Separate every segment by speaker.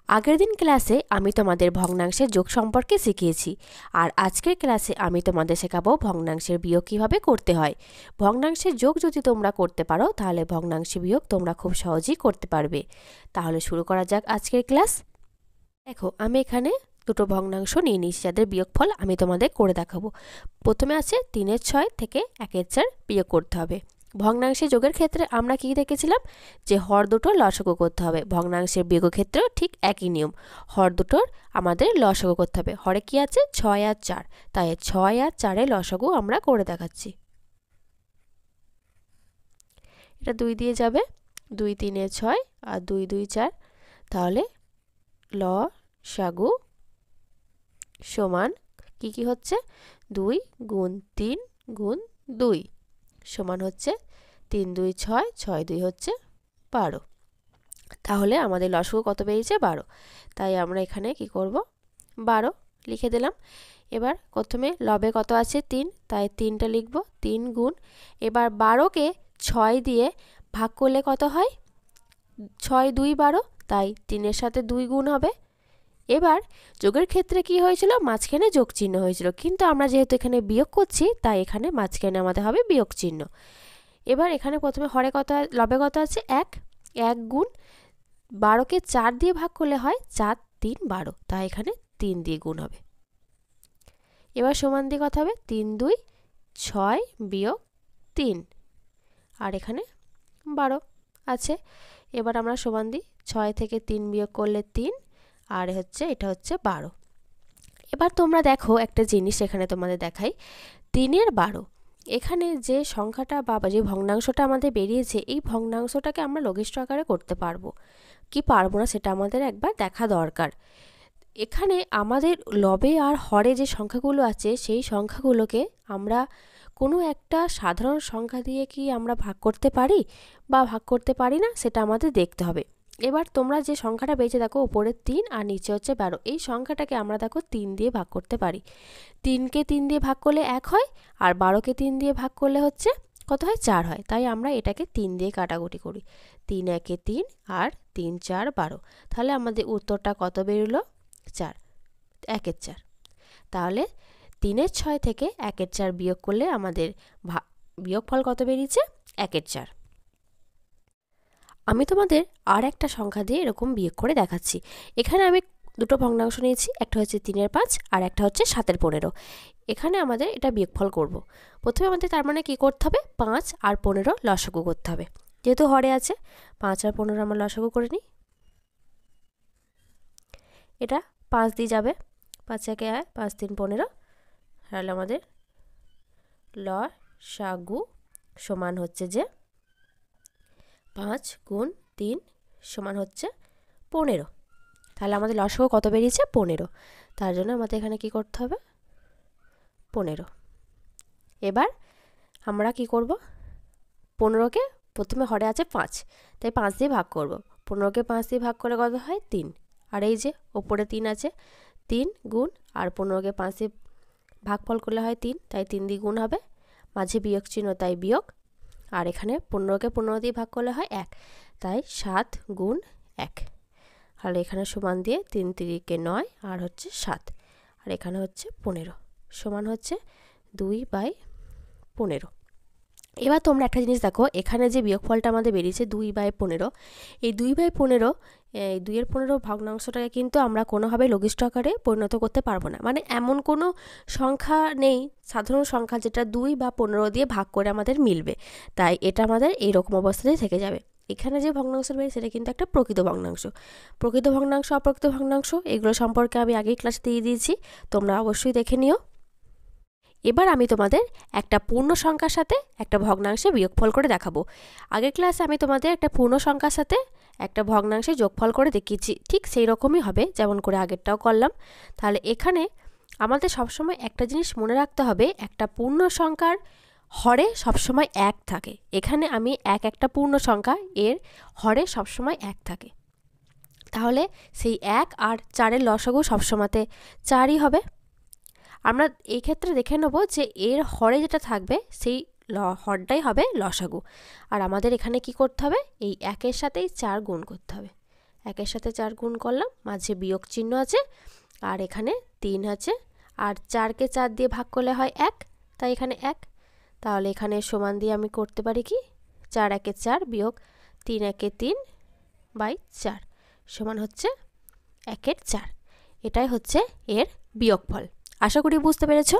Speaker 1: আগের দিন ক্লাসে আমি তোমাদের ভগ্নাংশের যোগ সম্পর্কে শিখিয়েছি, আর আজকের ক্লাসে আমি তোমাদের শেখাবো ভগ্নাংশের বিয়োগ কীভাবে করতে হয়। ভগ্নাংশের যোগ যদি তোমরা করতে পারো তাহলে ভগ্নাংশের বিয়োগ তোমরা খুব সহজেই করতে পারবে। তাহলে শুরু করা যাক আজকের ক্লাস। দেখো, আমি এখানে দুটো ভগ্নাংশ নিয়ে নিয়েছি যাদের বিয়োগফল আমি তোমাদের করে দেখাবো। প্রথমে আছে 3/6 থেকে 1/4 বিয়োগ করতে হবে। ভগ্নাংশের যোগের ক্ষেত্রে আমরা কি দেখেছিলাম যে হর দুটোর লসাগু করতে হবে। ভগ্নাংশের বিয়োগের ক্ষেত্রেও ঠিক একই নিয়ম, হর দুটোর আমাদের লসাগু করতে হবে। হরে কি আছে 6 আর 4, তাই 6 আর 4 লসাগু আমরা করে দেখাচ্ছি। এটা 2 দিয়ে যাবে, 2 3 6 আর 2 2 4, তাহলে লসাগু সমান কি কি হচ্ছে 2 গুণ 3 গুণ 2 সমান হচ্ছে 3 2 6, 6 2 হচ্ছে 12। তাহলে আমাদের লসাগু কত পেয়েছে 12, তাই আমরা এখানে কি করব 12 লিখে দিলাম। এবার প্রথমে লবে কত আছে 3, তাই 3টা লিখব। 3 গুণ, এবার 12কে 6 দিয়ে ভাগ করলে কত হয় 6 2 12, তাই 3-এর সাথে 2 গুণ হবে। এবার যোগের ক্ষেত্রে কি হয়েছিল, মাঝখানে যোগ চিহ্ন হয়েছিল, কিন্তু আমরা যেহেতু এখানে বিয়োগ করছি তাই এখানে মাঝখানে আমাদের হবে বিয়োগ চিহ্ন। এবার এখানে প্রথমে হরে কত লবে কত আছে 1, 1 গুণ 12কে 4 দিয়ে ভাগ করলে হয় 4 3 12, তাই এখানে 3 দিয়ে গুণ হবে। এবার সমান দিয়ে কত হবে 3 2 6 বিয়োগ 3, আর এখানে 12 আছে। এবার আমরা সমান দিই, 6 থেকে 3 বিয়োগ করলে 3, আর হচ্ছে এটা হচ্ছে 12। এবার তোমরা দেখো একটা জিনিস এখানে তোমাদের দেখাই, 3-এর 12, এখানে যে সংখ্যাটা বা যে ভগ্নাংশটা আমাদের বেরিয়েছে এই ভগ্নাংশটাকে আমরা লঘিষ্ঠ আকারে করতে পারবো কি পারবো না সেটা আমাদের একবার দেখা দরকার। এখানে আমাদের লবে আর হরে যে সংখ্যাগুলো আছে সেই সংখ্যাগুলোকে আমরা কোনো একটা সাধারণ সংখ্যা দিয়ে কি আমরা ভাগ করতে পারি বা ভাগ করতে পারি না সেটা আমাদের দেখতে হবে। এবার তোমরা যে সংখ্যাটা পেয়েছে দেখো, উপরে 3 আর নিচে হচ্ছে 12, এই সংখ্যাটাকে আমরা দেখো 3 দিয়ে ভাগ করতে পারি। 3কে 3 দিয়ে ভাগ করলে 1 হয়, আর 12কে 3 দিয়ে ভাগ করলে হচ্ছে কত হয় 4 হয়, তাই আমরা এটাকে 3 দিয়ে কাটাকুটি করি। 3 1 3 আর 3 4 12, তাহলে আমাদের উত্তরটা কত বেরোলো 4, 1 4। তাহলে 3/6 থেকে 1 4 বিয়োগ করলে আমাদের বিয়োগফল কত বেরিয়েছে 1 4। আমি তোমাদের আর একটা সংখ্যা দিয়ে এরকম বিয়োগ করে দেখাচ্ছি। এখানে আমি দুটো ভগ্নাংশ নিয়েছি, একটা হচ্ছে 3-এর 5 আর একটা হচ্ছে 7-এর 15। এখানে আমাদের এটা বিয়োগফল করব। প্রথমে আমাদের তার মানে কি করতে হবে 5 আর 15 লসাগু করতে হবে। যেহেতু হরে আছে 5 আর 15 আমরা লসাগু করে নিই। এটা 5 দিয়ে যাবে, 5 একে 5 3 15, তাহলে আমাদের লসাগু সমান হচ্ছে যে 5 গুণ 3 সমান হচ্ছে 15। তাহলে আমাদের লসাগু কত বেরিয়েছে 15, তার জন্য আমাদের এখানে কি করতে হবে 15। এবার আমরা কি করব 15কে প্রথমে হরে আছে 5, তাই 5 দিয়ে ভাগ করব। 15কে 5 দিয়ে ভাগ করে কত হয় 3, আর এই যে ওপরে 3 আছে 3 গুণ, আর 15কে 5 দিয়ে ভাগফল করলে হয় 3, তাই 3 দিয়ে গুণ হবে, মাঝে বিয়োগ চিহ্ন তাই বিয়োগ, আর এখানে 15কে 15 দিয়ে ভাগ করলে হয় 1, তাই 7 গুণ 1, আর এখানে সমান দিয়ে 3 3 9 আর হচ্ছে 7, আর এখানে হচ্ছে 15 সমান হচ্ছে 2/15। এবার তোমরা একটা জিনিস দেখো, এখানে যে বিয়োগফলটা আমাদের বেরিয়েছে 2/15, এই 2/15 এই 2/15 ভগ্নাংশটাকে কিন্তু আমরা কোনোভাবে লঘিষ্ঠ আকারে পরিণত করতে পারবো না। মানে এমন কোনো সংখ্যা নেই সাধারণ সংখ্যা যেটা 2 বা 15 দিয়ে ভাগ করে আমাদের মিলবে, তাই এটা আমাদের এইরকম অবস্থাতেই থেকে যাবে। এখানে যে ভগ্নাংশ বেরিয়ে সেটা কিন্তু একটা প্রকৃত ভগ্নাংশ। প্রকৃত ভগ্নাংশ অপ্রকৃত ভগ্নাংশ এগুলো সম্পর্কে আমি আগেই ক্লাসে দিয়ে দিয়েছি, তোমরা অবশ্যই দেখে নিও। এবার আমি তোমাদের একটা পূর্ণ সংখ্যার সাথে একটা ভগ্নাংশে বিয়োগফল করে দেখাবো। আগের ক্লাসে আমি তোমাদের একটা পূর্ণ সংখ্যার সাথে একটা ভগ্নাংশে যোগফল করে দেখিয়েছি, ঠিক সেই রকমই হবে যেমন করে আগেরটাও করলাম। তাহলে এখানে আমাদের সবসময় একটা জিনিস মনে রাখতে হবে, একটা পূর্ণ সংখ্যার হরে সবসময় 1 থাকে। এখানে আমি একটা পূর্ণ সংখ্যা, এর হরে সবসময় 1 থাকে, তাহলে সেই 1 আর 4-এর লসাগু সবসময়তে 4ই হবে। আমরা এই ক্ষেত্রে দেখে নেব যে এর হরে যেটা থাকবে সেই হরটাই হবে লসাগু, আর আমাদের এখানে কি করতে হবে এই 1-এর সাথেই 4 গুণ করতে হবে, 1-এর সাথে 4 গুণ করলাম, মাঝে বিয়োগ চিহ্ন আছে, আর এখানে 3 আছে, আর 4কে 4 দিয়ে ভাগ করলে হয় 1, তাই এখানে 1। তাহলে এখানে সমান দিয়ে আমি করতে পারি কি 4 1 4 বিয়োগ 3 1 3/4 সমান হচ্ছে 1/4। এটাই হচ্ছে এর বিয়োগফল। আশা করি বুঝতে পেরেছ।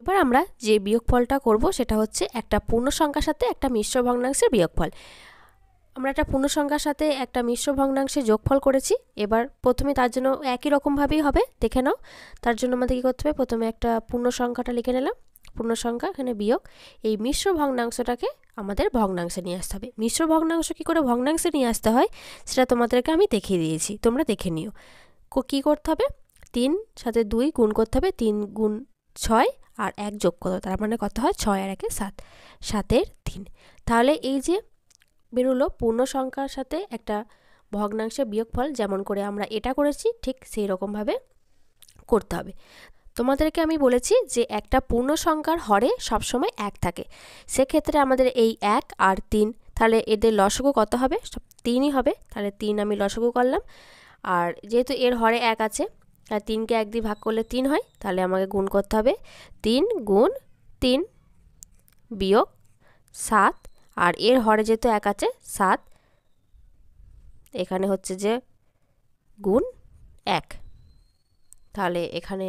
Speaker 1: এবার আমরা যে বিয়োগফলটা করব সেটা হচ্ছে একটা পূর্ণ সংখ্যার সাথে একটা মিশ্র ভগ্নাংশের বিয়োগফল। আমরা একটা পূর্ণ সংখ্যার সাথে একটা মিশ্র ভগ্নাংশের যোগফল করেছি। এবার প্রথমে তার জন্য একই রকমভাবেই হবে, দেখে নাও। তার জন্য আমাদের কী করতে হবে, প্রথমে একটা পূর্ণ সংখ্যাটা লিখে নিলাম, পূর্ণ সংখ্যা, এখানে বিয়োগ, এই মিশ্র ভগ্নাংশটাকে আমাদের ভগ্নাংশে নিয়ে আসতে হবে। মিশ্র ভগ্নাংশ কী করে ভগ্নাংশে নিয়ে আসতে হয় সেটা তোমাদেরকে আমি দেখিয়ে দিয়েছি, তোমরা দেখে নিও। কী করতে হবে, 3 সাথে 2 গুণ করতে হবে, 3 গুণ 6 আর 1 যোগ করতে হবে, তার মানে কত হয় 6 আর 1 7, 7-এর 3। তাহলে এই যে বেরোলো পূর্ণ সংখ্যার সাথে একটা ভগ্নাংশের বিয়োগফল, যেমন করে আমরা এটা করেছি ঠিক সেই রকমভাবে করতে হবে। তোমাদেরকে আমি বলেছি যে একটা পূর্ণ সংখ্যার হরে সবসময় 1 থাকে, সেক্ষেত্রে আমাদের এই 1 আর 3, তাহলে এদের লসাগু কত হবে, সব 3ই হবে। তাহলে 3 আমি লসাগু করলাম, আর যেহেতু এর হরে 1 আছে, আর 3কে 1 দিয়ে ভাগ করলে 3 হয়, তাহলে আমাকে গুণ করতে হবে 3 গুণ 3 বিয়োগ 7, আর এর হরে যেহেতু 1 আছে 7, এখানে হচ্ছে যে গুণ 1। তাহলে এখানে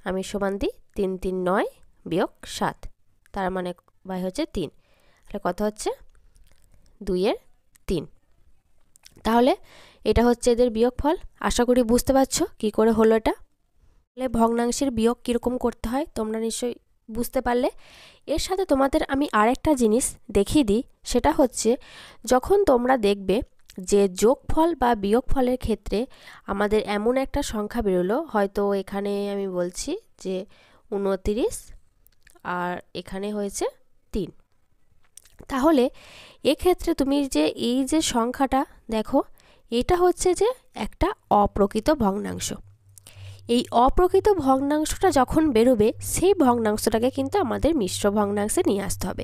Speaker 1: আমি সমান দিই 3 3 9 বিয়োগ 7, তার মানে বাই হচ্ছে 3, তাহলে কত হচ্ছে 2/3। তাহলে এটা হচ্ছে এদের বিয়োগফল। আশা করি বুঝতে পারছো কী করে হলো এটা। তাহলে ভগ্নাংশের বিয়োগ কীরকম করতে হয় তোমরা নিশ্চয়ই বুঝতে পারলে। এর সাথে তোমাদের আমি আরেকটা জিনিস দেখিয়ে দিই, সেটা হচ্ছে যখন তোমরা দেখবে যে যোগফল বা বিয়োগফলের ক্ষেত্রে আমাদের এমন একটা সংখ্যা বেরোলো, হয়তো এখানে আমি বলছি যে 29 আর এখানে হয়েছে 3, তাহলে এক্ষেত্রে তুমি যে এই যে সংখ্যাটা দেখো, এটা হচ্ছে যে একটা অপ্রকৃত ভগ্নাংশ। এই অপ্রকৃত ভগ্নাংশটা যখন বেরোবে, সেই ভগ্নাংশটাকে কিন্তু আমাদের মিশ্র ভগ্নাংশে নিয়ে আসতে হবে,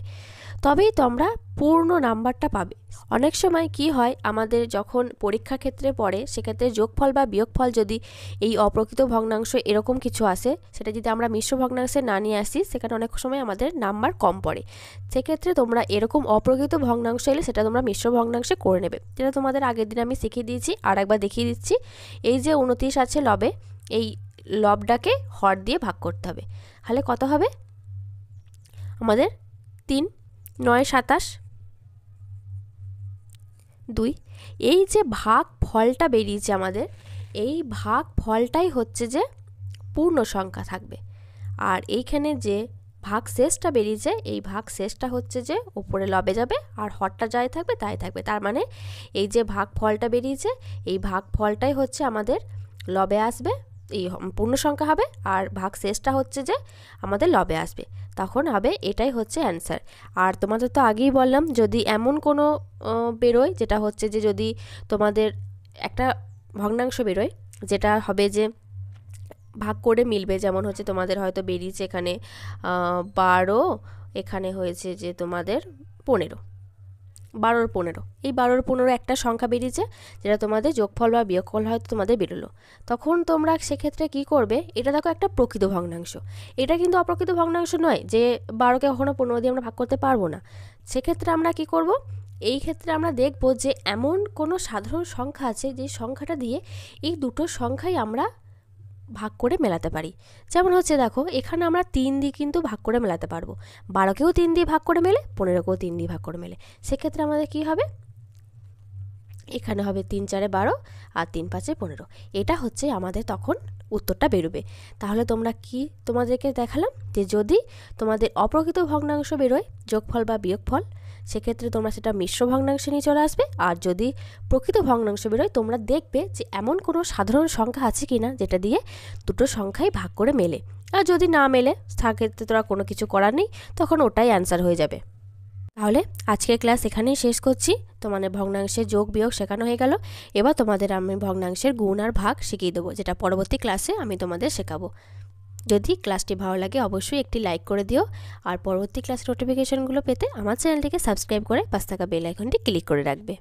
Speaker 1: তবেই তোমরা পূর্ণ নাম্বারটা পাবে। অনেক সময় কি হয়, আমাদের যখন পরীক্ষা ক্ষেত্রে পড়ে, সেক্ষেত্রে যোগফল বা বিয়োগফল যদি এই অপ্রকৃত ভগ্নাংশ এরকম কিছু আসে, সেটা যদি আমরা মিশ্র ভগ্নাংশে না নিয়ে আসি, সেখানে অনেক সময় আমাদের নাম্বার কম পড়ে। সেক্ষেত্রে তোমরা এরকম অপ্রকৃত ভগ্নাংশ এলে সেটা তোমরা মিশ্র ভগ্নাংশে করে নেবে, যেটা তোমাদের আগের দিন আমি শিখিয়ে দিয়েছি। আর একবার দেখিয়ে দিচ্ছি, এই যে 29 আছে লবে, এই লবটাকে হর দিয়ে ভাগ করতে হবে, তাহলে কত হবে আমাদের 3 9 27 2। এই যে ভাগ ফলটা বেরিয়েছে আমাদের, এই ভাগ ফলটাই হচ্ছে যে পূর্ণ সংখ্যা থাকবে, আর এইখানে যে ভাগ শেষটা বেরিয়েছে, এই ভাগ শেষটা হচ্ছে যে উপরে লবে যাবে, আর হরটা যাই থাকবে তাই থাকবে। তার মানে এই যে ভাগ ফলটা বেরিয়েছে, এই ভাগ ফলটাই হচ্ছে আমাদের লবে আসবে, এই পূর্ণ সংখ্যা হবে, আর ভাগ শেষটা হচ্ছে যে আমাদের লবে আসবে, তখন হবে এটাই হচ্ছে অ্যান্সার। আর তোমাদের তো আগেই বললাম, যদি এমন কোনো বেরোয় যেটা হচ্ছে যে যদি তোমাদের একটা ভগ্নাংশ বেরোয় যেটা হবে যে ভাগ করে মিলবে, যেমন হচ্ছে তোমাদের হয়তো বেরিয়েছে এখানে 12, এখানে হয়েছে যে তোমাদের 15, 12 15, এই 12 15 একটা সংখ্যা বেরিয়েছে যেটা তোমাদের যোগফল বা বিয়োগফল হয়তো তোমাদের বেরোলো, তখন তোমরা সেক্ষেত্রে কি করবে, এটা দেখো একটা প্রকৃত ভগ্নাংশ, এটা কিন্তু অপ্রকৃত ভগ্নাংশ নয় যে 12কে কখনো 15 দিয়ে আমরা ভাগ করতে পারবো না। সেক্ষেত্রে আমরা কি করব, এই ক্ষেত্রে আমরা দেখব যে এমন কোনো সাধারণ সংখ্যা আছে যে সংখ্যাটা দিয়ে এই দুটো সংখ্যাই আমরা ভাগ করে মেলাতে পারি। যেমন হচ্ছে দেখো, এখানে আমরা 3 দিয়ে কিন্তু ভাগ করে মেলাতে পারবো, 12কেও 3 দিয়ে ভাগ করে মেলে, 15কেও 3 দিয়ে ভাগ করে মেলে। সেক্ষেত্রে আমাদের কি হবে, এখানে হবে 3 4 12 আর 3 5 15, এটা হচ্ছে আমাদের তখন উত্তরটা বেরোবে। তাহলে তোমরা কি তোমাদেরকে দেখালাম যে যদি তোমাদের অপ্রকৃত ভগ্নাংশ বেরোয় যোগফল বা বিয়োগফল, সেক্ষেত্রে তোমরা সেটা মিশ্র ভগ্নাংশে নিয়ে চলে আসবে, আর যদি প্রকৃত ভগ্নাংশ বেরোয় তোমরা দেখবে যে এমন কোনো সাধারণ সংখ্যা আছে কিনা যেটা দিয়ে দুটো সংখ্যাই ভাগ করে মেলে, আর যদি না মেলে সেক্ষেত্রে তোরা কোনো কিছু করার নেই, তখন ওটাই অ্যান্সার হয়ে যাবে। তাহলে আজকের ক্লাস এখানেই শেষ করছি। তোমাদের ভগ্নাংশের যোগ বিয়োগ শেখানো হয়ে গেল। এবার তোমাদের আমি ভগ্নাংশের গুণ আর ভাগ শিখিয়ে দেবো, যেটা পরবর্তী ক্লাসে আমি তোমাদের শেখাবো। যদি ক্লাসটি ভালো লাগে অবশ্যই একটি লাইক করে দিও, আর পরবর্তী ক্লাসের নোটিফিকেশনগুলো পেতে আমার চ্যানেলটিকে সাবস্ক্রাইব করে পাশে থাকা বেল আইকনটি ক্লিক করে রাখবে।